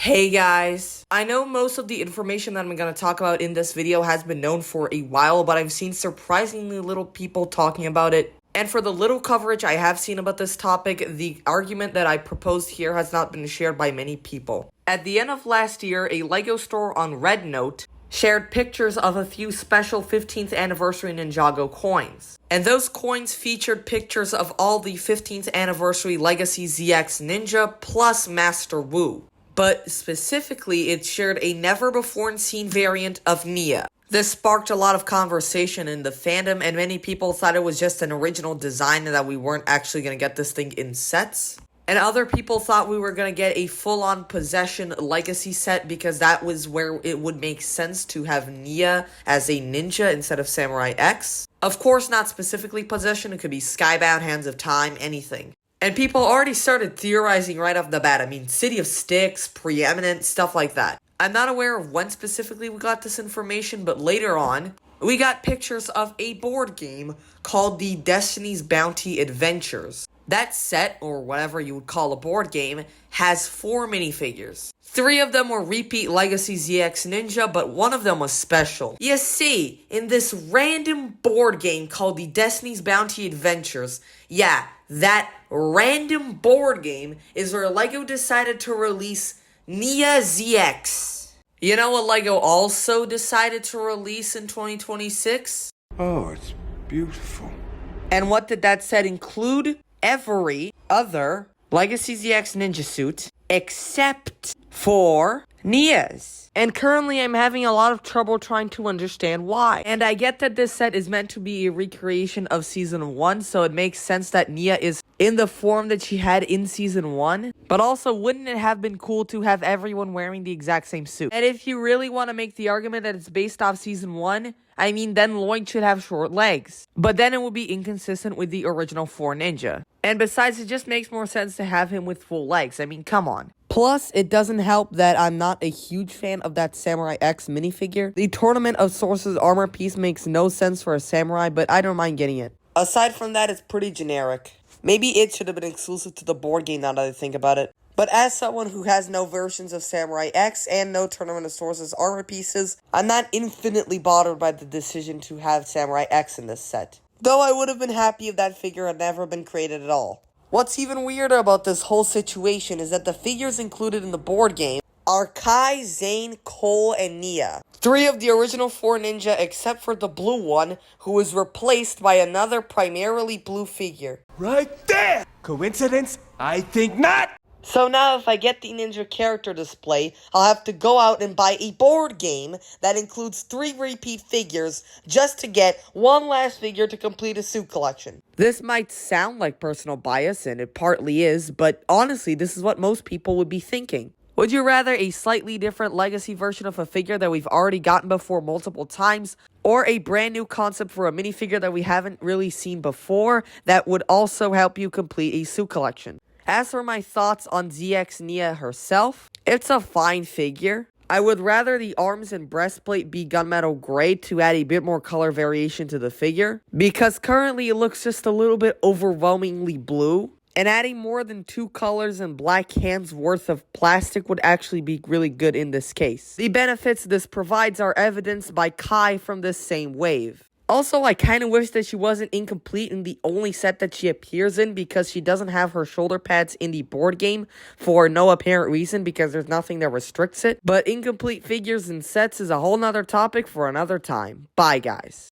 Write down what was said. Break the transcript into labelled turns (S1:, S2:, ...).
S1: Hey guys, I know most of the information that I'm going to talk about in this video has been known for a while, but I've seen surprisingly little people talking about it. And for the little coverage I have seen about this topic, the argument that I proposed here has not been shared by many people. At the end of last year, a LEGO store on Rednote shared pictures of a few special 15th anniversary Ninjago coins. And those coins featured pictures of all the 15th anniversary Legacy ZX Ninja plus Master Wu. But specifically, it shared a never-before-seen variant of Nya. This sparked a lot of conversation in the fandom, and many people thought it was just an original design and that we weren't actually going to get this thing in sets. And other people thought we were going to get a full-on Possession Legacy set because that was where it would make sense to have Nya as a ninja instead of Samurai X. Of course, not specifically Possession, it could be Skybound, Hands of Time, anything. And people already started theorizing right off the bat. I mean, City of Styx, Preeminent, stuff like that. I'm not aware of when specifically we got this information, but later on, we got pictures of a board game called the Destiny's Bounty Adventures. That set, or whatever you would call a board game, has 4 minifigures. 3 of them were repeat Legacy ZX Ninja, but one of them was special. You see, in this random board game called the Destiny's Bounty Adventures, yeah, that random board game is where LEGO decided to release Nya ZX. You know what LEGO also decided to release in 2026?
S2: Oh, it's beautiful.
S1: And what did that set include? Every other Legacy ZX Ninja suit except for Nya's. And currently I'm having a lot of trouble trying to understand why. And I get that this set is meant to be a recreation of Season 1, so it makes sense that Nya is in the form that she had in Season 1. But also, wouldn't it have been cool to have everyone wearing the exact same suit? And if you really want to make the argument that it's based off Season 1, I mean, then Lloyd should have short legs. But then it would be inconsistent with the original 4 Ninja. And besides, it just makes more sense to have him with full legs. I mean, come on. Plus, it doesn't help that I'm not a huge fan of that Samurai X minifigure. The Tournament of Sources armor piece makes no sense for a samurai, but I don't mind getting it. Aside from that, it's pretty generic. Maybe it should have been exclusive to the board game now that I think about it. But as someone who has no versions of Samurai X and no Tournament of Sources armor pieces, I'm not infinitely bothered by the decision to have Samurai X in this set. Though I would have been happy if that figure had never been created at all. What's even weirder about this whole situation is that the figures included in the board game are Kai, Zane, Cole, and Nya. 3 of the original 4 Ninja except for the blue one, who was replaced by another primarily blue figure.
S2: Right there! Coincidence? I think not!
S1: So now if I get the Ninja character display, I'll have to go out and buy a board game that includes 3 repeat figures just to get one last figure to complete a suit collection. This might sound like personal bias, and it partly is, but honestly, this is what most people would be thinking. Would you rather a slightly different Legacy version of a figure that we've already gotten before multiple times, or a brand new concept for a minifigure that we haven't really seen before that would also help you complete a suit collection? As for my thoughts on ZX Nya herself, it's a fine figure. I would rather the arms and breastplate be gunmetal gray to add a bit more color variation to the figure, because currently it looks just a little bit overwhelmingly blue, and adding more than 2 colors and black hands worth of plastic would actually be really good in this case. The benefits this provides are evidenced by Kai from this same wave. Also, I kind of wish that she wasn't incomplete in the only set that she appears in because she doesn't have her shoulder pads in the board game for no apparent reason because there's nothing that restricts it. But incomplete figures and sets is a whole nother topic for another time. Bye, guys.